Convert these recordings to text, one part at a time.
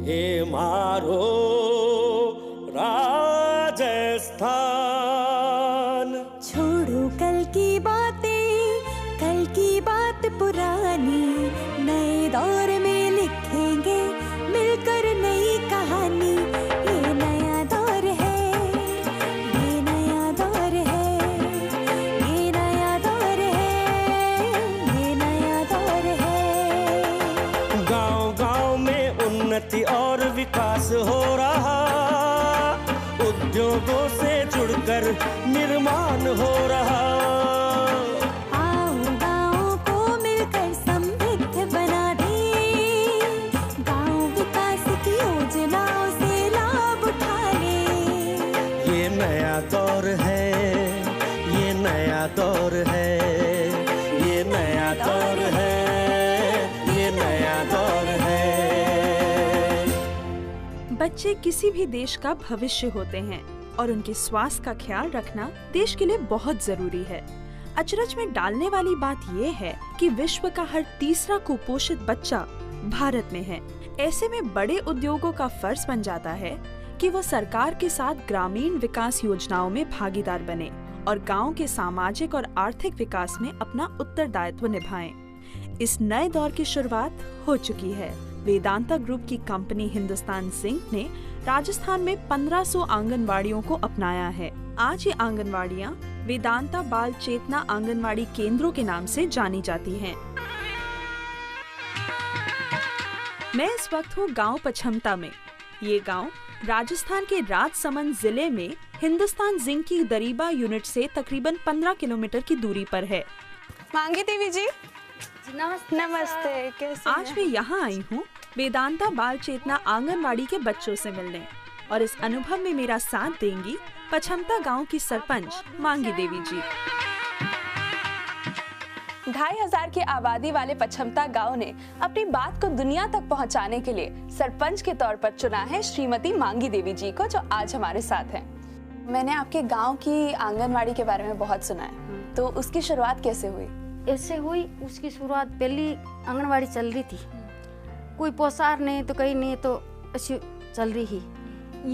हे मारो राजस्थान। छोड़ो कल की बातें, कल की बात पुरानी, नए दौर में लिखेंगे मिलकर नई कहानी। ये नया दौर है, ये नया दौर है, ये नया दौर है, ये नया दौर है। गांव-गांव में उन्नति और विकास हो रहा, उद्योगों से जुड़कर निर्माण हो रहा। आओ गाँव को मिलकर समृद्ध बना दे, गाँव विकास की योजनाओं से लाभ उठा ले। ये नया दौर है, ये नया दौर है, ये नया दौर है, ये नया दौर है। बच्चे किसी भी देश का भविष्य होते हैं और उनके स्वास्थ्य का ख्याल रखना देश के लिए बहुत जरूरी है। अचरज में डालने वाली बात ये है कि विश्व का हर तीसरा कुपोषित बच्चा भारत में है। ऐसे में बड़े उद्योगों का फर्ज बन जाता है कि वो सरकार के साथ ग्रामीण विकास योजनाओं में भागीदार बने और गांव के सामाजिक और आर्थिक विकास में अपना उत्तरदायित्व निभाएं। इस नए दौर की शुरुआत हो चुकी है। वेदांता ग्रुप की कंपनी हिंदुस्तान जिंक ने राजस्थान में 1500 आंगनवाड़ियों को अपनाया है। आज ये आंगनवाड़ियाँ वेदांता बाल चेतना आंगनवाड़ी केंद्रों के नाम से जानी जाती हैं। मैं इस वक्त हूँ गांव पछमता में। ये गांव राजस्थान के राजसमंद जिले में हिंदुस्तान जिंक की दरीबा यूनिट से तकरीबन 15 किलोमीटर की दूरी पर है। मांगी देवी जी, नमस्ते। नमस्ते, कैसे आज मैं यहाँ आई हूँ वेदांता बाल चेतना आंगनवाड़ी के बच्चों से मिलने और इस अनुभव में मेरा साथ देंगी पछमता गांव की सरपंच मांगी देवी जी। 2500 की आबादी वाले पछमता गांव ने अपनी बात को दुनिया तक पहुंचाने के लिए सरपंच के तौर पर चुना है श्रीमती मांगी देवी जी को, जो आज हमारे साथ हैं। मैंने आपके गांव की आंगनवाड़ी के बारे में बहुत सुना है, तो उसकी शुरुआत कैसे हुई? ऐसे हुई, उसकी शुरुआत पहली आंगनवाड़ी चल रही थी, कोई पोसार नहीं तो कहीं नहीं तो अच्छी चल रही ही।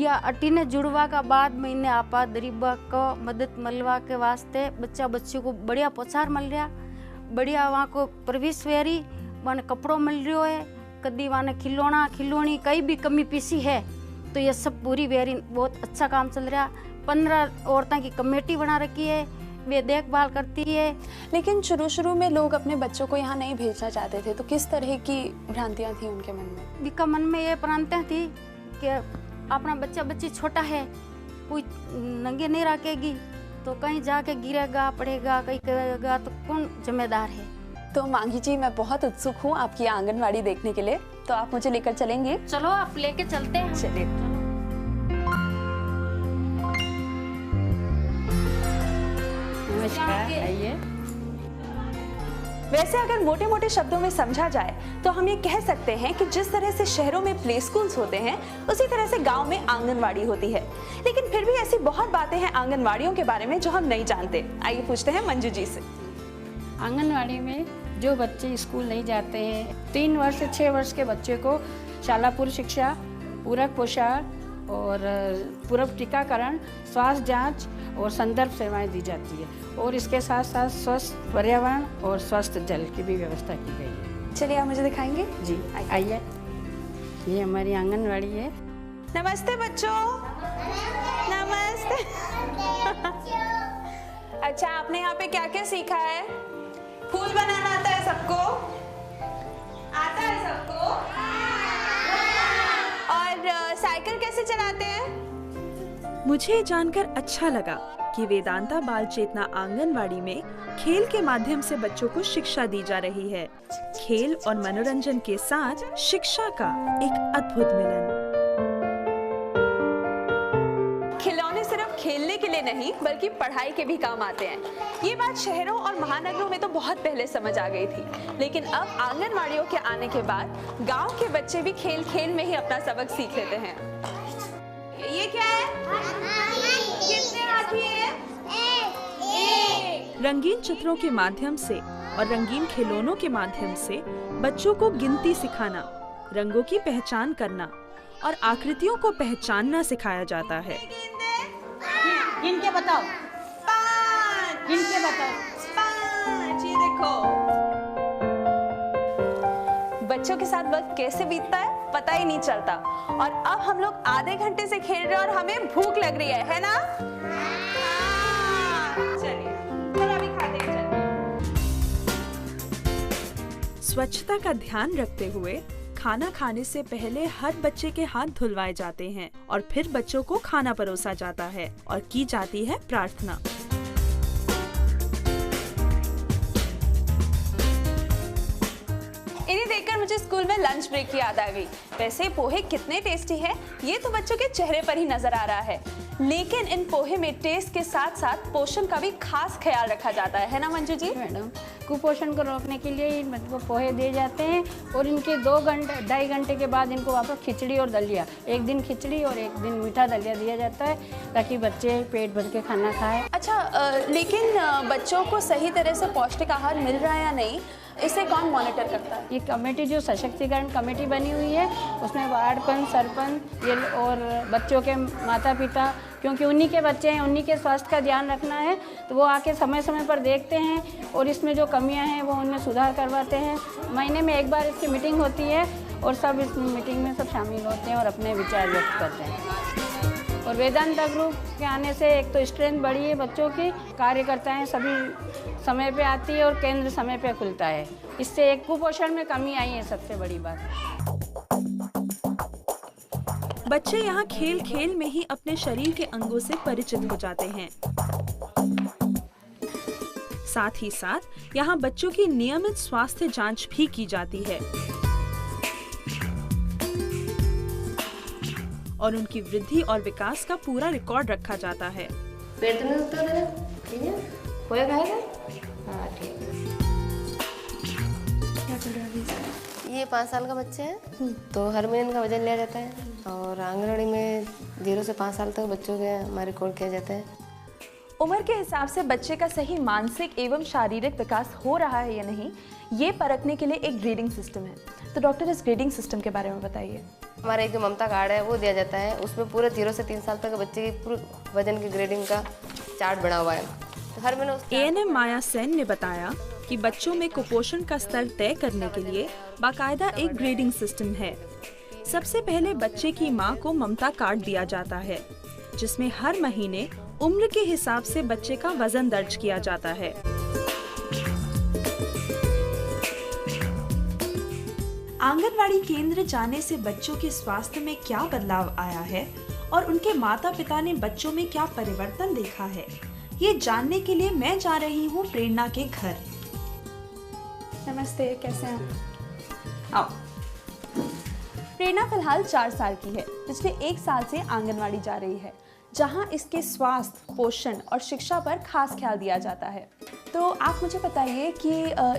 या अटी ने जुड़वा का बाद महीने आपा गरीबा को मदद मिलवा के वास्ते बच्चे को बढ़िया पोसार मिल रहा, बढ़िया वहाँ को प्रवेश वेरी वहाँ कपड़ों मिल रहा है, कदी वहाँ खिलौना खिलौनी कई भी कमी पीसी है तो ये सब पूरी वेरी बहुत अच्छा काम चल रहा। 15 औरतों की कमेटी बना रखी है, वे देखभाल करती है। लेकिन शुरू में लोग अपने बच्चों को यहाँ नहीं भेजना चाहते थे, तो किस तरह की भ्रांतियाँ थी उनके मन में? उनका मन में ये भ्रांतियाँ थी कि अपना बच्ची छोटा है, कोई नंगे नहीं रखेगी तो कहीं जाके गिरेगा पड़ेगा, कहीं करेगा तो कौन जिम्मेदार है। तो मांगी जी, मैं बहुत उत्सुक हूँ आपकी आंगनवाड़ी देखने के लिए, तो आप मुझे लेकर चलेंगे? चलो आप लेके चलते हैं। चलिए। नमस्कार, आइए। वैसे अगर मोटे मोटे शब्दों में समझा जाए तो हम ये कह सकते हैं कि जिस तरह से शहरों में प्ले स्कूल्स होते हैं उसी तरह से गांव में आंगनवाड़ी होती है। लेकिन फिर भी ऐसी बहुत बातें हैं आंगनवाड़ियों के बारे में जो हम नहीं जानते। आइए पूछते हैं मंजू जी से। आंगनवाड़ी में जो बच्चे स्कूल नहीं जाते हैं, 3 वर्ष से 6 वर्ष के बच्चे को शाला पूर्व शिक्षा, पूरक पोषण और पूर्व टीकाकरण, स्वास्थ्य जांच और संदर्भ सेवाएं दी जाती है और इसके साथ साथ स्वस्थ पर्यावरण और स्वस्थ जल की भी व्यवस्था की गई है। चलिए आप मुझे दिखाएंगे? जी आइए, ये हमारी आंगनवाड़ी है। नमस्ते बच्चों। नमस्ते। अच्छा, आपने यहाँ पे क्या क्या सीखा है? फूल बनाना आता है सबको? आता है सबको? और साइकिल कैसे चलाते हैं? मुझे जानकर अच्छा लगा कि वेदांता बाल चेतना आंगनवाड़ी में खेल के माध्यम से बच्चों को शिक्षा दी जा रही है। खेल और मनोरंजन के साथ शिक्षा का एक अद्भुत मिलन। खिलौने सिर्फ खेलने के लिए नहीं बल्कि पढ़ाई के भी काम आते हैं। ये बात शहरों और महानगरों में तो बहुत पहले समझ आ गई थी, लेकिन अब आंगनवाड़ियों के आने के बाद गांव के बच्चे भी खेल खेल में ही अपना सबक सीख लेते हैं। ये क्या है? कितने हाथी हैं? एक। रंगीन चित्रों के माध्यम से और रंगीन खिलौनों के माध्यम से बच्चों को गिनती सिखाना, रंगों की पहचान करना और आकृतियों को पहचानना सिखाया जाता है। गिन के बताओ, गिन के बताओ। 5, ये देखो। बच्चों के साथ वक्त कैसे बीतता है पता ही नहीं चलता। और अब हम लोग आधे घंटे से खेल रहे हैं और हमें भूख लग रही है ना? चलिए चलो अभी खाते हैं, चलिए। स्वच्छता का ध्यान रखते हुए खाना खाने से पहले हर बच्चे के हाथ धुलवाए जाते हैं और फिर बच्चों को खाना परोसा जाता है और की जाती है प्रार्थना। इन्हें देखकर मुझे स्कूल में लंच ब्रेक की याद आ गई। वैसे पोहे कितने टेस्टी हैं, ये तो बच्चों के चेहरे पर ही नजर आ रहा है। लेकिन इन पोहे में टेस्ट के साथ साथ पोषण का भी खास ख्याल रखा जाता है ना मंजू जी? मैडम, कुपोषण को रोकने के लिए इन बच्चों को पोहे दिए जाते हैं और इनके 2-2.5 घंटे के बाद इनको वापस खिचड़ी और दलिया, एक दिन खिचड़ी और एक दिन मीठा दलिया दिया जाता है ताकि बच्चे पेट भर के खाना खाएं। अच्छा, लेकिन बच्चों को सही तरह से पौष्टिक आहार मिल रहा है या नहीं, इसे कौन मॉनिटर करता है? ये कमेटी जो सशक्तिकरण कमेटी बनी हुई है उसमें वार्ड पंच, सरपंच ये और बच्चों के माता पिता, क्योंकि उन्हीं के बच्चे हैं, उन्हीं के स्वास्थ्य का ध्यान रखना है, तो वो आके समय समय पर देखते हैं और इसमें जो कमियां हैं वो उनमें सुधार करवाते हैं। महीने में एक बार इसकी मीटिंग होती है और सब इस मीटिंग में सब शामिल होते हैं और अपने विचार व्यक्त करते हैं। और वेदांता ग्रुप के आने से एक तो स्ट्रेंथ बढ़ी है बच्चों की, कार्यकर्ताएं सभी समय पे आती है और केंद्र समय पे खुलता है। इससे एक कुपोषण में कमी आई है, सबसे बड़ी बात। बच्चे यहाँ खेल खेल में ही अपने शरीर के अंगों से परिचित हो जाते हैं। साथ ही साथ यहाँ बच्चों की नियमित स्वास्थ्य जांच भी की जाती है और उनकी वृद्धि और विकास का पूरा रिकॉर्ड रखा जाता है। पेट में तो ठीक है, कोई खाएगा? हाँ ठीक है। ये 5 साल का बच्चा है, तो हर महीने इनका वजन लिया जाता है और आंगनवाड़ी में 0 से 5 साल तक बच्चों के हमारे रिकॉर्ड किया जाता है। उम्र के हिसाब से बच्चे का सही मानसिक एवं शारीरिक विकास हो रहा है या नहीं, ये परखने के लिए एक ग्रेडिंग सिस्टम है। तो डॉक्टर, इस ग्रेडिंग सिस्टम के बारे में बताइए। हमारा एक जो ममता कार्ड है वो दिया जाता है, उसमें पूरे 0 से 3 साल तक बच्चे की पूरे वजन की ग्रेडिंग का चार्ट बना हुआ है। तो हर महीने ANM माया सेन ने बताया कि बच्चों में कुपोषण का स्तर तय करने के लिए बाकायदा एक ग्रेडिंग सिस्टम है। सबसे पहले बच्चे की मां को ममता कार्ड दिया जाता है, जिसमें हर महीने उम्र के हिसाब से बच्चे का वजन दर्ज किया जाता है। आंगनवाड़ी केंद्र जाने से बच्चों के स्वास्थ्य में क्या बदलाव आया है और उनके माता पिता ने बच्चों में क्या परिवर्तन देखा है, ये जानने के लिए मैं जा रही हूँ प्रेरणा के घर। नमस्ते, कैसे हैं आप? आओ। प्रेरणा फिलहाल 4 साल की है। पिछले 1 साल से आंगनवाड़ी जा रही है, जहां इसके स्वास्थ्य, पोषण और शिक्षा पर खास ख्याल दिया जाता है। तो आप मुझे बताइए कि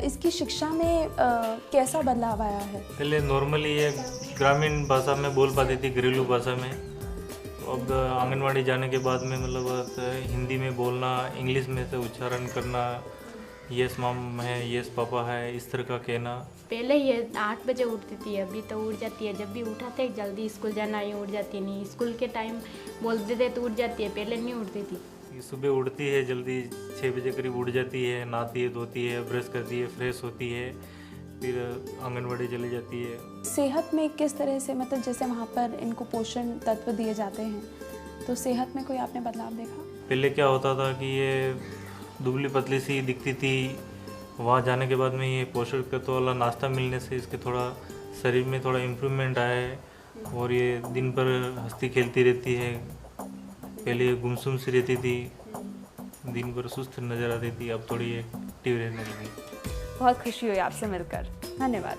इसकी शिक्षा में कैसा बदलाव आया है? पहले नॉर्मली ये ग्रामीण भाषा में बोल पाती थी, घरेलू भाषा में। तो अब आंगनवाड़ी जाने के बाद में मतलब हिंदी में बोलना, इंग्लिश में से उच्चारण करना, यस मम है, यस पापा है, इस तरह का कहना। पहले ये 8 बजे उठती थी, अभी तो उठ जाती है। जब भी उठाते जल्दी स्कूल जाना, ये उठ जाती नहीं। स्कूल के टाइम बोलते थे तो उठ जाती है, पहले नहीं उठती थी। सुबह उठती है जल्दी, 6 बजे करीब उठ जाती है, नहाती है, धोती है, ब्रश करती है, फ्रेश होती है, फिर आंगनवाड़ी चली जाती है। सेहत में किस तरह से, मतलब जैसे वहाँ पर इनको पोषण तत्व दिए जाते हैं, तो सेहत में कोई आपने बदलाव देखा? पहले क्या होता था कि ये दुबली पतली सी दिखती थी, वहाँ जाने के बाद में ये पोषक तत्व वाला नाश्ता मिलने से इसके थोड़ा शरीर में थोड़ा इम्प्रूवमेंट आया है और ये दिन भर हंसती खेलती रहती है। पहले ये गुमसुम सी रहती थी, दिन भर सुस्त नज़र आती थी, अब थोड़ी एक्टिव रहने लगी। बहुत खुशी हुई आपसे मिलकर, धन्यवाद।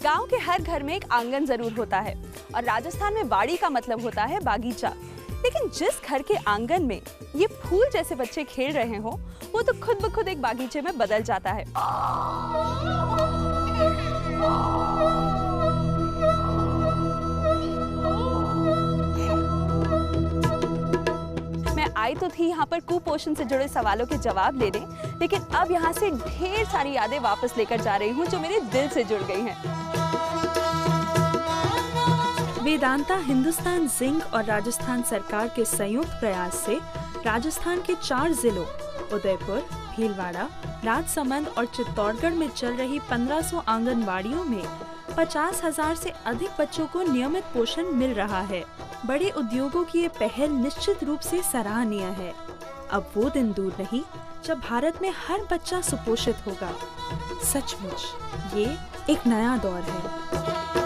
गांव के हर घर में एक आंगन जरूर होता है और राजस्थान में बाड़ी का मतलब होता है बागीचा। लेकिन जिस घर के आंगन में ये फूल जैसे बच्चे खेल रहे हो, वो तो खुद ब खुद एक बागीचे में बदल जाता है। मैं आई तो थी यहाँ पर कुपोषण से जुड़े सवालों के जवाब लेने, लेकिन अब यहाँ से ढेर सारी यादें वापस लेकर जा रही हूँ जो मेरे दिल से जुड़ गई हैं। वेदांता हिंदुस्तान जिंक और राजस्थान सरकार के संयुक्त प्रयास से राजस्थान के 4 जिलों उदयपुर, भीलवाड़ा, राजसमंद और चित्तौड़गढ़ में चल रही 1500 आंगनवाड़ियों में 50,000 से अधिक बच्चों को नियमित पोषण मिल रहा है। बड़े उद्योगों की ये पहल निश्चित रूप से सराहनीय है। अब वो दिन दूर नहीं जब भारत में हर बच्चा सुपोषित होगा। सचमुच ये एक नया दौर है।